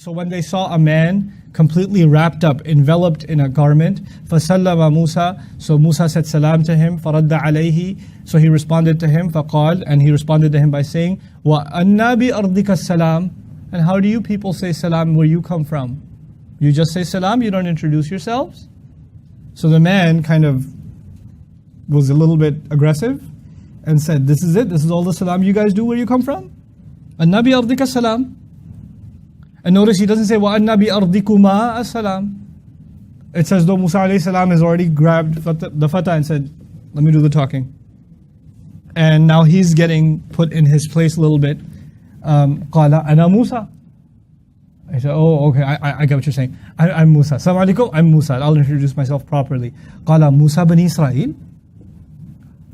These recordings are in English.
So when they saw a man completely wrapped up, enveloped in a garment, فَسَلَّمَ Musa, so Musa said salam to him, فَرَدَّ عَلَيْهِ, so he responded to him, فَقَالَ, and he responded to him by saying, وَأَنَّا بِأَرْضِكَ السَّلَامِ, and how do you people say salam where you come from? You just say salam, you don't introduce yourselves? So the man kind of was a little bit aggressive and said, this is it, this is all the salam you guys do where you come from? أَنَّا بِأَرْضِكَ السَّلَامِ. And notice he doesn't say وَأَنَّا بِأَرْضِكُمَا السَّلَامِ. It's as though Musa alayhi salam has already grabbed the fatah and said, let me do the talking. And now he's getting put in his place a little bit. قَالَ أَنَا Musa. I said, oh, okay, I get what you're saying. I'm Musa. Assalamu alaikum, I'm Musa. I'll introduce myself properly. قَالَ Musa bani Israel.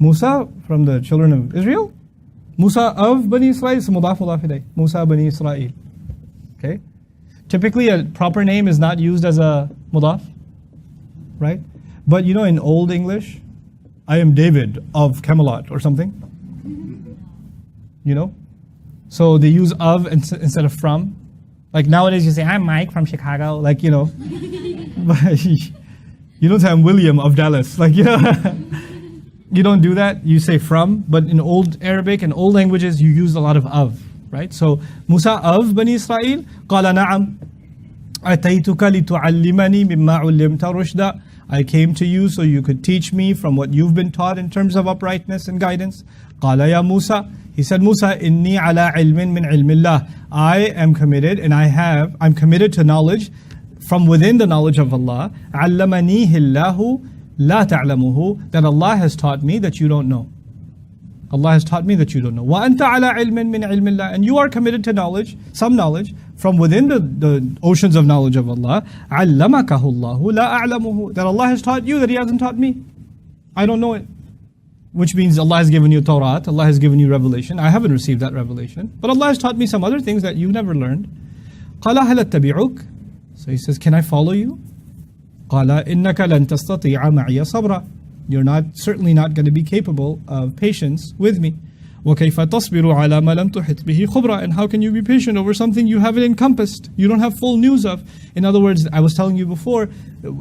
Musa from the children of Israel. Musa of Bani Israel. It's mudaf ilayh. Musa bani Israel. Okay. Typically, a proper name is not used as a mudaf, right? But you know, in Old English, I am David of Camelot or something. You know, so they use of instead of from. Like nowadays, you say I'm Mike from Chicago, like you know. But you don't say I'm William of Dallas, like you know. You don't do that. You say from. But in Old Arabic and old languages, you use a lot of. Right? So, Musa of Bani Israel, قال نعم أتيتك لتعلمني مما علمت رشدا. I came to you so you could teach me from what you've been taught in terms of uprightness and guidance. قال يا موسى, he said, Musa, إني على علم من علم الله. I am committed and I'm committed to knowledge from within the knowledge of Allah. علمنيه الله لا تعلمه, that Allah has taught me that you don't know. Allah has taught me that you don't know. وَأَنْتَ عَلَىٰ عِلْمٍ مِّنْ عِلْمِ اللَّهِ, and you are committed to knowledge, some knowledge, from within the oceans of knowledge of Allah. عَلَّمَكَهُ اللَّهُ لَا أَعْلَمُهُ, that Allah has taught you that He hasn't taught me. I don't know it. Which means Allah has given you Tawrat, Allah has given you revelation. I haven't received that revelation. But Allah has taught me some other things that you never learned. قَالَ هَلْ أَتَّبِعُكَ, so He says, can I follow you? قَالَ إِنَّكَ لَن تَسْتَطِيعَ مَعِيَ صَبْرًا, you're certainly not going to be capable of patience with me. وَكَيْفَ تَصْبِرُ عَلَى مَا لَمْ تُحِطْ بِهِ خُبْرًا, and how can you be patient over something you haven't encompassed, you don't have full news of? In other words, I was telling you before,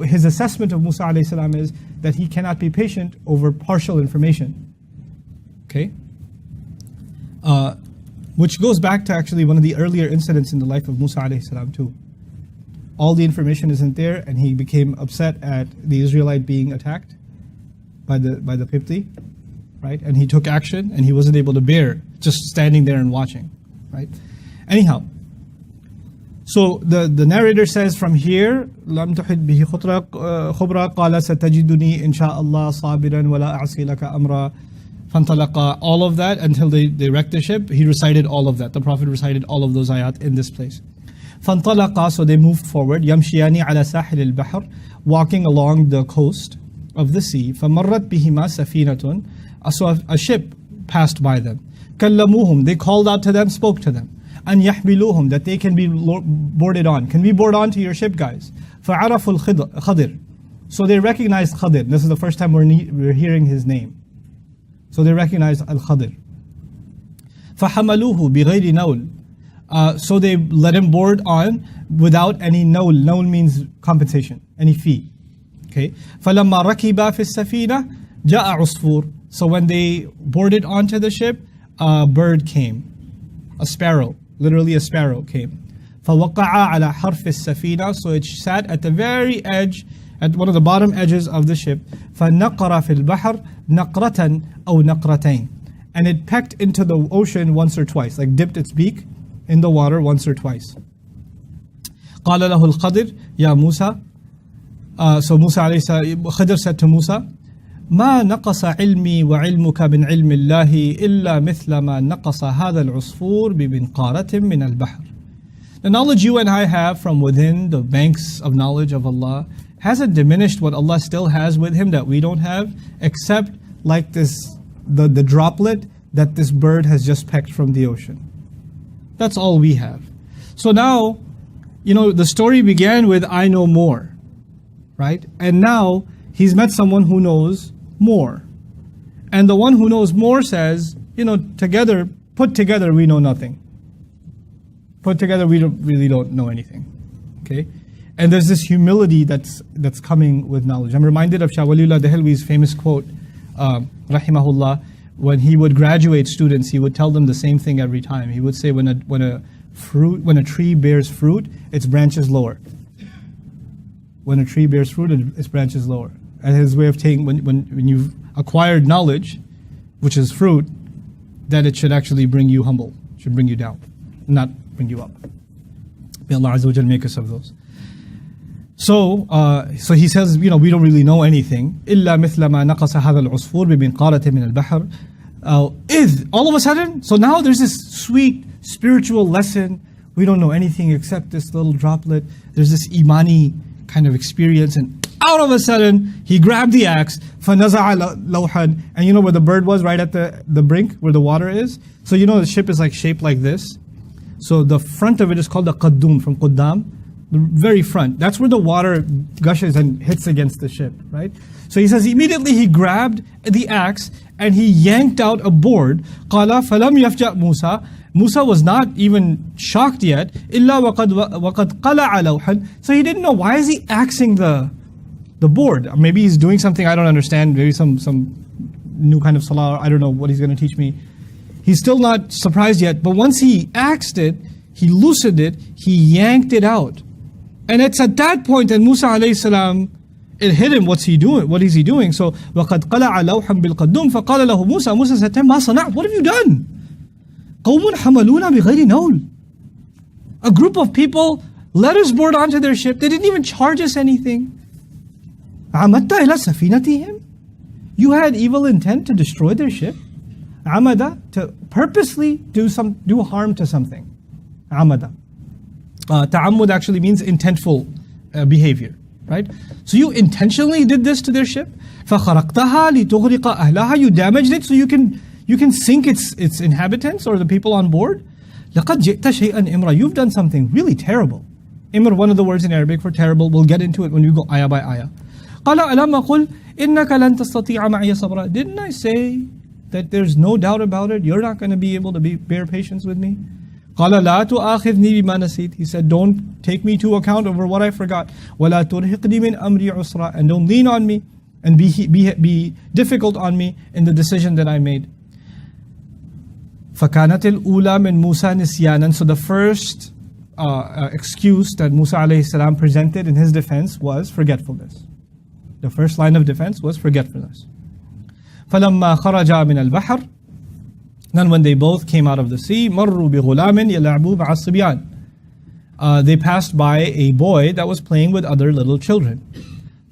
his assessment of Musa alayhi salam is that he cannot be patient over partial information. Okay? Which goes back to actually one of the earlier incidents in the life of Musa alayhi salam too. All the information isn't there, and he became upset at the Israelite being attacked by the Qibti, right? And he took action, and he wasn't able to bear just standing there and watching, right? Anyhow, so the narrator says from here, لم تحد به خبرا قال ستجدني إن شاء الله صابرا ولا أعصي لك أمرا فانطلقا, all of that until they wrecked the ship. He recited all of that. The Prophet recited all of those ayat in this place. فانطلقا, so they moved forward. يمشيان على ساحل البحر, walking along the coast of the sea. فَمَرَّتْ بِهِمَا سَفِينَةٌ, so a ship passed by them. كَلَّمُوهُمْ, they called out to them, spoke to them. أَنْ يَحْمِلُوهُمْ, that they can be boarded on. Can we board on to your ship, guys? فَعَرَفُوا الْخَضِرِ, so they recognized Khadir. This is the first time we're hearing his name. So they recognized Al-Khadr. فَحَمَلُوهُ بِغَيْرِ نَوْلٍ, so they let him board on without any nawl. Nawl means compensation, any fee. Okay. فَلَمَّا رَكِبَا فِي السَّفِينَةِ جَاءَ عُصْفُورٌ, so when they boarded onto the ship, a bird came. A sparrow, literally a sparrow came. فَوَقَعَ عَلَى حَرْفِ السَّفِينَةِ, so it sat at the very edge, at one of the bottom edges of the ship. فَنَقَرَ فِي الْبَحْرِ نَقْرَةً أَوْ نَقْرَتَيْنِ, and it pecked into the ocean once or twice, like dipped its beak in the water once or twice. قَالَ لَهُ الْخَضِرُ يَا مُوسَى, so Musa alayhi salam, Khidr said to Musa, ما نقص علمي وعلمك من علم الله إلا مثل ما نقص هذا العصفور بمنقارة من البحر. The knowledge you and I have from within the banks of knowledge of Allah hasn't diminished what Allah still has with Him that we don't have, except like this, the droplet that this bird has just pecked from the ocean. That's all we have. So now, you know, the story began with I know more, right? And now he's met someone who knows more. And the one who knows more says, you know, put together, we know nothing. put together, we really don't know anything. Okay? And there's this humility that's coming with knowledge. I'm reminded of Shah Waliullah Dehelwi's famous quote, rahimahullah, when he would graduate students, he would tell them the same thing every time. He would say, when a tree bears fruit, its branches lower. When a tree bears fruit, its branches lower. And his way of taking, when you've acquired knowledge, which is fruit, that it should actually bring you humble, should bring you down, not bring you up. May Allah Azza wa Jal make us of those. So he says, we don't really know anything. إِلَّا مِثْلَ مَا نَقَصَ هَذَا الْعُصْفُورِ بِمِنْقَارَةٍ مِنَ الْبَحْرِ all of a sudden, so now there's this sweet spiritual lesson. We don't know anything except this little droplet. There's this imani kind of experience, and out of a sudden, he grabbed the axe, فَنَزَعَ لَوْحًا, and you know where the bird was, right at the brink, where the water is? So you know the ship is like shaped like this. So the front of it is called the qaddum, from quddam, the very front. That's where the water gushes and hits against the ship, right? So he says immediately he grabbed the axe and he yanked out a board. قَالَ فَلَمْ يَفْجَأْ مُوسَى. Musa was not even shocked yet. إِلَّا وَقَدْ قَلَعَ لَوْحًا. So he didn't know, why is he axing the board? Maybe he's doing something I don't understand, maybe some new kind of salah, I don't know what he's going to teach me. He's still not surprised yet, but once he axed it, he loosened it, he yanked it out. And it's at that point that Musa alayhi salam, it hit him, what's he doing? What is he doing? So, وَقَدْ قَلَعَ لَوْحًا بِالْقَدُّمْ فَقَالَ لَهُ مُوسَى. Musa said to him, مَا صَنَعْتَ? What have you done? قَوْمٌ حَمَلُونَ بِغَيْرِ نَوْلٍ. A group of people let us board onto their ship. They didn't even charge us anything. عَمَدْتَ إِلَى سَفِينَتِهِمْ. You had evil intent to destroy their ship. عَمَدَ, to purposely do harm to something. عَمَدَ. Ta'ammud actually means intentful behavior, right? So you intentionally did this to their ship. فَخَرَقْتَهَا لِتُغْرِقَ أَهْلَهَا. You damaged it so you can sink its inhabitants or the people on board. لَقَدْ جِئْتَ شَيْئًا إِمْرًا. You've done something really terrible. Imr, one of the words in Arabic for terrible. We'll get into it when we go ayah by ayah. قَالَ أَلَمَّ قُلْ إِنَّكَ لَن تَسْتَطِيعَ مَعِيَ صَبْرًا. Didn't I say that there's no doubt about it? You're not going to be able to bear patience with me? قَالَ لَا تُؤَاخِذْنِي بِمَا نَسِيتُ. He said, don't take me to account over what I forgot. وَلَا تُرْهِقْنِي مِنْ أَمْرِي عُسْرًا. And don't lean on me and be difficult on me in the decision that I made. فَكَانَتِ الْأُولَى مِنْ مُوسَى نِسْيَانًا. So the first excuse that Musa alayhi salam presented in his defense was forgetfulness. The first line of defense was forgetfulness. فَلَمَّا خَرَجَا مِنَ الْبَحْرِ. Then when they both came out of the sea, مَرُّوا بِغُلَامٍ يَلَعْبُوا مَعَ الصِّبْيَانِ. They passed by a boy that was playing with other little children.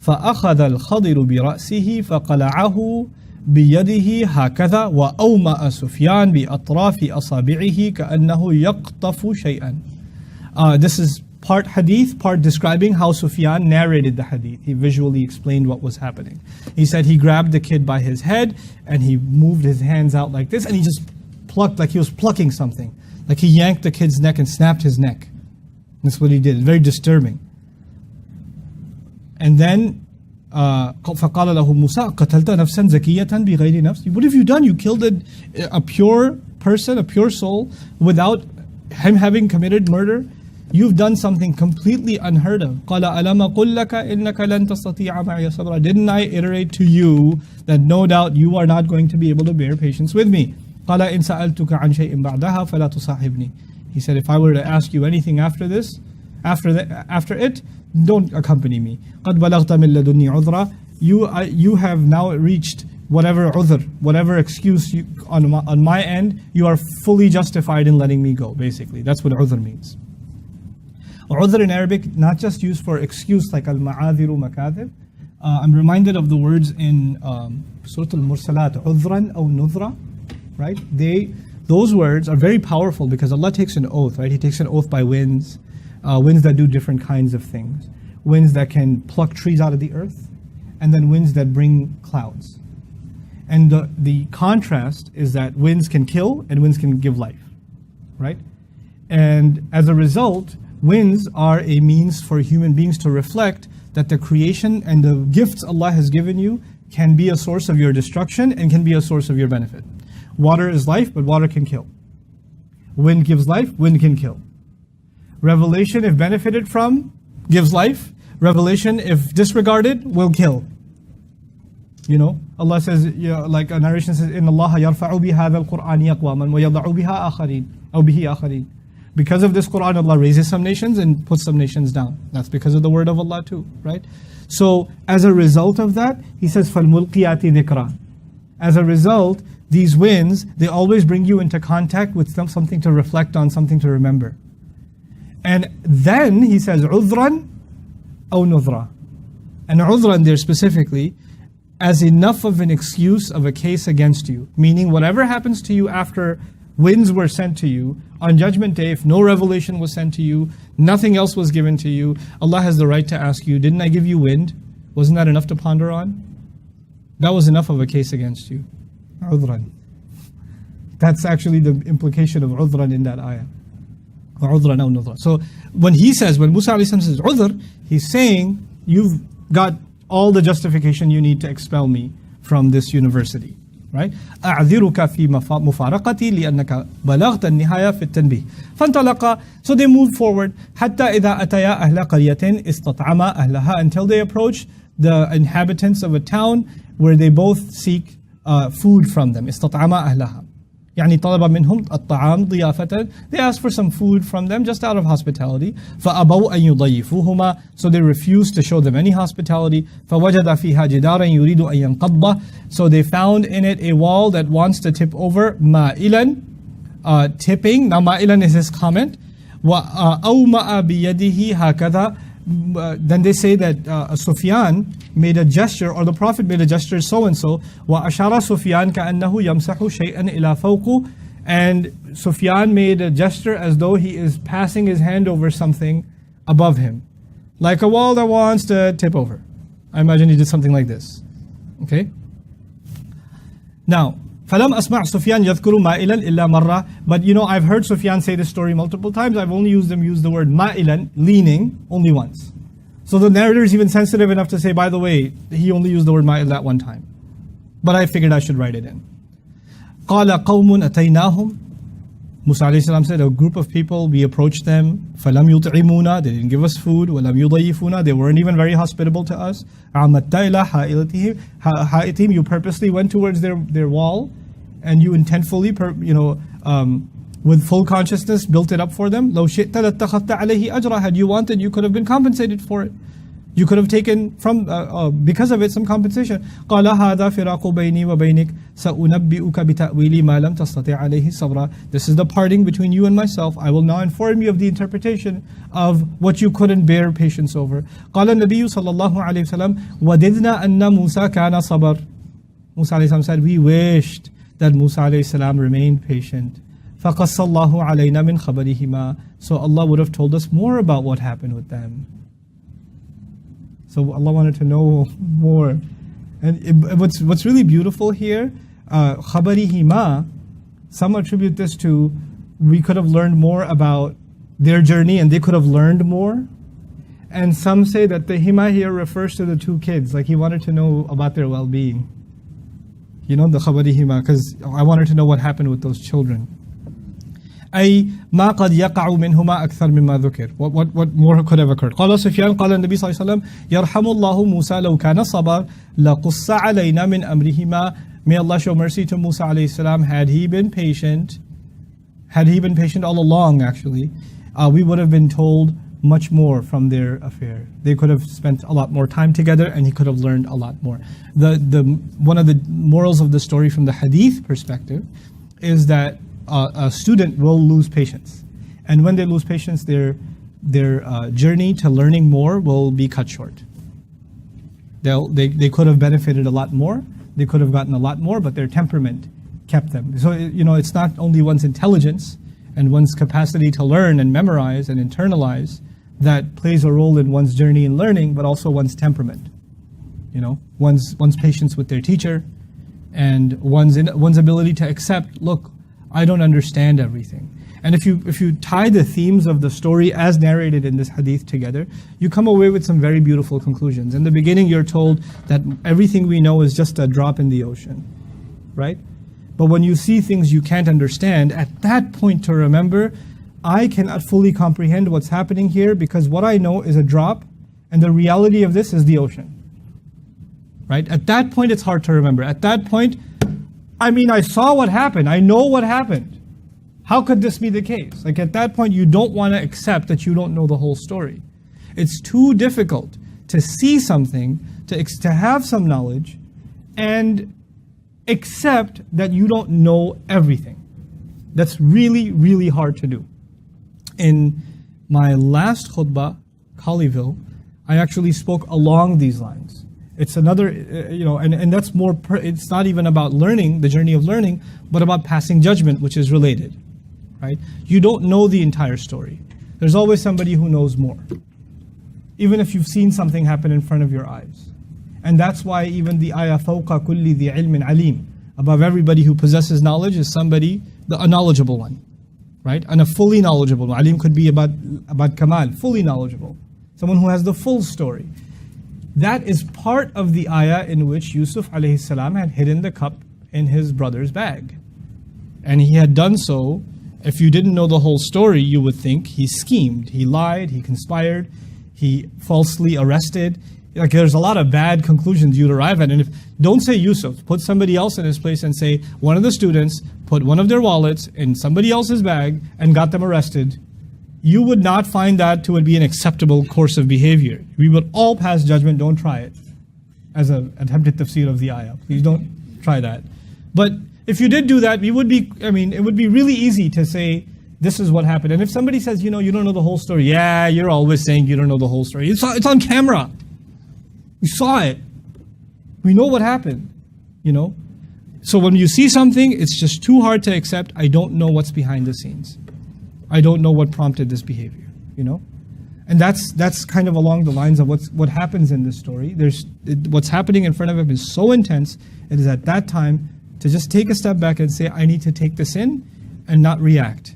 فَأَخَذَ الْخَضِرُ بِرَأْسِهِ فَقَلَعَهُ بِيَدِهِ هَكَذَا وَأَوْمَأَ سُفْيَانُ بِأَطْرَافِ أَصَابِعِهِ كَأَنَّهُ يَقْطَفُ شَيْئًا. This is part hadith, part describing how Sufyan narrated the hadith. He visually explained what was happening. He said he grabbed the kid by his head and he moved his hands out like this and he just plucked like he was plucking something. Like he yanked the kid's neck and snapped his neck. That's what he did. Very disturbing. And then فَقَالَ لَهُ مُوسَى قَتَلْتَ نَفْسًا زَكِيَّةً بِغَيْرِ نَفْسٍ. What have you done? You killed a pure person, a pure soul, without him having committed murder. You've done something completely unheard of. قَالَ أَلَمَ قُلْ لَكَ إِنَّكَ لَن تَسْتَطِيعَ مَعِيَ صَبْرًا. Didn't I iterate to you that no doubt you are not going to be able to bear patience with me? قَالَ إِن سَأَلْتُكَ عَنْ شَيْءٍ بَعْدَهَا فَلَا تُصَاحِبْنِي. He said, if I were to ask you anything after this, after it, don't accompany me. قَدْ بَلَغْتَ مِن لَدُنِّي عُذْرًا. You have now reached whatever udhr, whatever excuse on my end, you are fully justified in letting me go, basically. That's what udhr means. Udhr in Arabic, not just used for excuse like al-ma'adhiru makadhib. I'm reminded of the words in Surah Al-Mursalat, udhran aw nudhra, right? Those words are very powerful because Allah takes an oath, right? He takes an oath by winds, winds that do different kinds of things. Winds that can pluck trees out of the earth, and then winds that bring clouds. And the contrast is that winds can kill and winds can give life, right? And as a result, winds are a means for human beings to reflect that the creation and the gifts Allah has given you can be a source of your destruction and can be a source of your benefit. Water is life, but water can kill. Wind gives life, wind can kill. Revelation, if benefited from, gives life. Revelation, if disregarded, will kill. You know, Allah says, like a narration says, إِنَّ اللَّهَ يَرْفَعُ بِهَذَا الْقُرْآنِ أَقْوَامًا وَيَضَعُ بِهَا آخَرِينَ أو بِهِ آخَرِينَ. Because of this Qur'an, Allah raises some nations and puts some nations down. That's because of the word of Allah too, right? So, as a result of that, He says, فَالْمُلْقِيَاتِ ذِكْرًا. As a result, these winds, they always bring you into contact with something to reflect on, something to remember. And then He says, عُذْرًا أَوْ نُذْرًا. And عُذْرًا there specifically, as enough of an excuse of a case against you. Meaning whatever happens to you after winds were sent to you, on Judgment Day, if no revelation was sent to you, nothing else was given to you, Allah has the right to ask you, didn't I give you wind? Wasn't that enough to ponder on? That was enough of a case against you. عُذْرًا. That's actually the implication of عُذْرًا in that ayah. عُذْرًا أو نُذْرًا. So when Musa says عُذْر, he's saying, you've got all the justification you need to expel me from this university, right? أعذرك في مفارقتي لأنك بلغت النهاية في التنبيه. فانطلقا, so they moved forward حتى إذا أتيا أهل قرية استطعما أهلها, until they approached the inhabitants of a town where they both seek food from them. استطعما أهلها. يعني طلب منهم الطعام ضيافة. They asked for some food from them just out of hospitality. فأبوا أن يضيفوهما, so they refused to show them any hospitality. فوجد فيها جدارا يريد أن ينقض, so they found in it a wall that wants to tip over. مائلا, tipping. Now مائلا is his comment. وأومأ بيده هكذا. Then they say that Sufyan made a gesture, or the Prophet made a gesture so and so. وأشار سفيان كأنه يمسح شيئا إلى فوقه. And Sufyan made a gesture as though he is passing his hand over something above him, like a wall that wants to tip over. I imagine he did something like this. Okay. Now, فلم أسمع سفيان يذكر مائلا إلا مرة. But you know, I've heard Sufyan say this story multiple times. I've only use the word مائلا, leaning, only once. So the narrator is even sensitive enough to say, by the way, he only used the word مائل that one time. But I figured I should write it in. قال قوم أتيناهم. Musa alayhi salam said, a group of people, we approached them. فلم يطعمونا, they didn't give us food. ولم يضيفونا, they weren't even very hospitable to us. عمدت إلى حائطهم, you purposely went towards their wall, and you intentfully, with full consciousness, built it up for them. لو شئت لاتخذت عليه أجرا, had you wanted, you could have been compensated for it. You could have taken from because of it some compensation. قال هذا فراق بيني وبينك سأنبئك بتأويل ما لم تستطع عليه صبرا. This is the parting between you and myself. I will now inform you of the interpretation of what you couldn't bear patience over. قال النبي صلى الله عليه وسلم وددنا أن موسى كان صبر. Musa alayhi salam said, we wished that Musa alayhi salam remained patient. فقص الله علينا من خبرهما. So Allah would have told us more about what happened with them. So Allah wanted to know more. And what's really beautiful here, خبرهما, some attribute this to, we could have learned more about their journey and they could have learned more. And some say that the hima here refers to the two kids, like he wanted to know about their well-being. You know, the خبرهما, because I wanted to know what happened with those children. أي ما قد يقع منهما أكثر مما ذكر. What more could have occurred? قال سفيان قال النبي صلى الله عليه وسلم يرحم الله موسى لو كان صبر لقص علينا من أمرهما. May Allah show mercy to Musa alayhi salam. Had he been patient all along, actually, we would have been told much more from their affair. They could have spent a lot more time together, and he could have learned a lot more. One of the morals of the story from the hadith perspective is that a student will lose patience, and when they lose patience, their journey to learning more will be cut short. They could have benefited a lot more, they could have gotten a lot more, but their temperament kept them. So it's not only one's intelligence and one's capacity to learn and memorize and internalize that plays a role in one's journey in learning, but also one's temperament. One's patience with their teacher, and one's ability to accept, look, I don't understand everything. And if you tie the themes of the story as narrated in this hadith together, you come away with some very beautiful conclusions. In the beginning, you're told that everything we know is just a drop in the ocean, right? But when you see things you can't understand, at that point to remember, I cannot fully comprehend what's happening here because what I know is a drop and the reality of this is the ocean. Right? At that point, it's hard to remember. At that point, I saw what happened. I know what happened. How could this be the case? Like at that point, you don't want to accept that you don't know the whole story. It's too difficult to see something, to have some knowledge, and accept that you don't know everything. That's really, really hard to do. In my last khutbah, Colleyville, I actually spoke along these lines. It's another, and that's more, it's not even about learning, the journey of learning, but about passing judgment, which is related, right? You don't know the entire story. There's always somebody who knows more, even if you've seen something happen in front of your eyes. And that's why even the ayah, فَوْقَ كُلِّ ذِي عِلْمٍ عَلِيمٍ, above everybody who possesses knowledge is somebody, a knowledgeable one, right? And a fully knowledgeable one. Alim could be about kamal, fully knowledgeable. Someone who has the full story. That is part of the ayah in which Yusuf alayhi salam had hidden the cup in his brother's bag. And he had done so, if you didn't know the whole story, you would think he schemed, he lied, he conspired, he falsely arrested. Like there's a lot of bad conclusions you'd arrive at. And don't say Yusuf, put somebody else in his place and say one of the students put one of their wallets in somebody else's bag and got them arrested. You would not find that to be an acceptable course of behavior. We would all pass judgment, don't try it. As an attempted tafsir of the ayah. Please don't try that. But if you did do that, it would be really easy to say, this is what happened. And if somebody says, you don't know the whole story, yeah, you're always saying you don't know the whole story. It's on camera. We saw it. We know what happened, So when you see something, it's just too hard to accept. I don't know what's behind the scenes. I don't know what prompted this behavior, And that's kind of along the lines of what happens in this story. What's happening in front of him is so intense, it is at that time to just take a step back and say, I need to take this in and not react.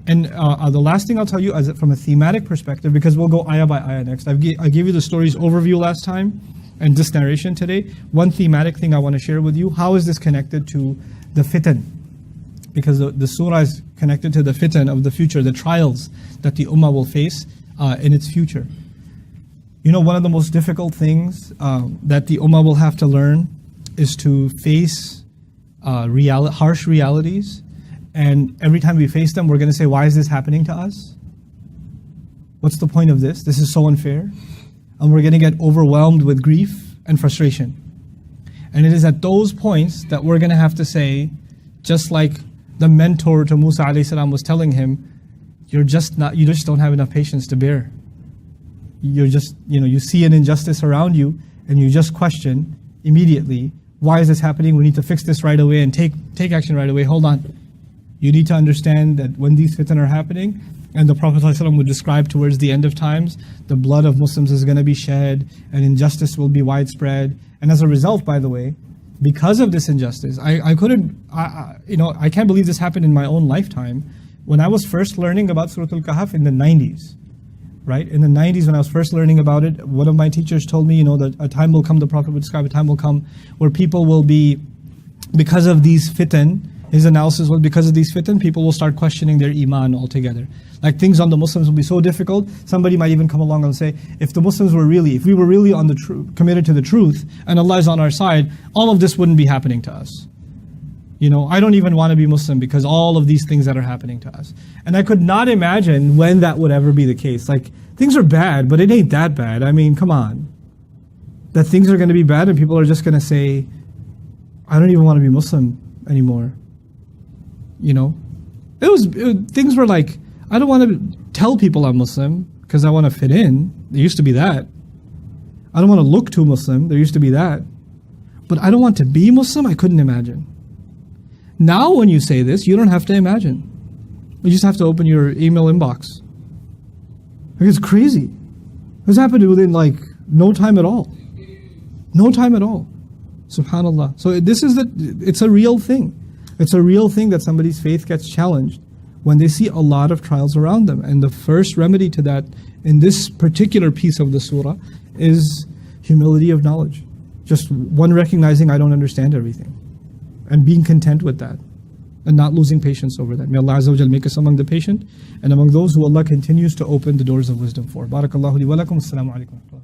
And the last thing I'll tell you, from a thematic perspective, because we'll go ayah by ayah next. I gave you the story's overview last time, and this narration today. One thematic thing I want to share with you, how is this connected to the fitan? Because the surah is connected to the fitan of the future, the trials that the ummah will face in its future. One of the most difficult things that the ummah will have to learn is to face harsh realities. And every time we face them, we're going to say, why is this happening to us? What's the point of this? This is so unfair. And we're going to get overwhelmed with grief and frustration. And it is at those points that we're going to have to say, just like the mentor to Musa alayhi salam was telling him, you just don't have enough patience to bear. You're just, you see an injustice around you and you just question immediately, why is this happening? We need to fix this right away and take action right away. Hold on. You need to understand that when these fitan are happening, and the Prophet ﷺ would describe towards the end of times, the blood of Muslims is going to be shed and injustice will be widespread. And as a result, by the way, because of this injustice, I can't believe this happened in my own lifetime. When I was first learning about Surah Al-Kahf in the 90s, right? In the 90s when I was first learning about it, one of my teachers told me, that a time will come, the Prophet would describe, a time will come where people will be, because of these fitan, his analysis was, because of these fitan, people will start questioning their iman altogether. Like things on the Muslims will be so difficult, somebody might even come along and say, if we were really on the committed to the truth, and Allah is on our side, all of this wouldn't be happening to us. I don't even want to be Muslim because all of these things that are happening to us. And I could not imagine when that would ever be the case. Like, things are bad, but it ain't that bad. Come on. That things are going to be bad and people are just going to say, I don't even want to be Muslim anymore. Things were like, I don't want to tell people I'm Muslim because I want to fit in. There used to be that. I don't want to look too Muslim. There used to be that. But I don't want to be Muslim. I couldn't imagine. Now when you say this, you don't have to imagine. You just have to open your email inbox. It's crazy. This happened within no time at all. No time at all. Subhanallah. So it's a real thing. It's a real thing that somebody's faith gets challenged when they see a lot of trials around them. And the first remedy to that in this particular piece of the surah is humility of knowledge. Just one recognizing I don't understand everything and being content with that. and not losing patience over that. May Allah Azza wa Jal make us among the patient and among those who Allah continues to open the doors of wisdom for. Barakallahu li wa lakum. Assalamu alaikum.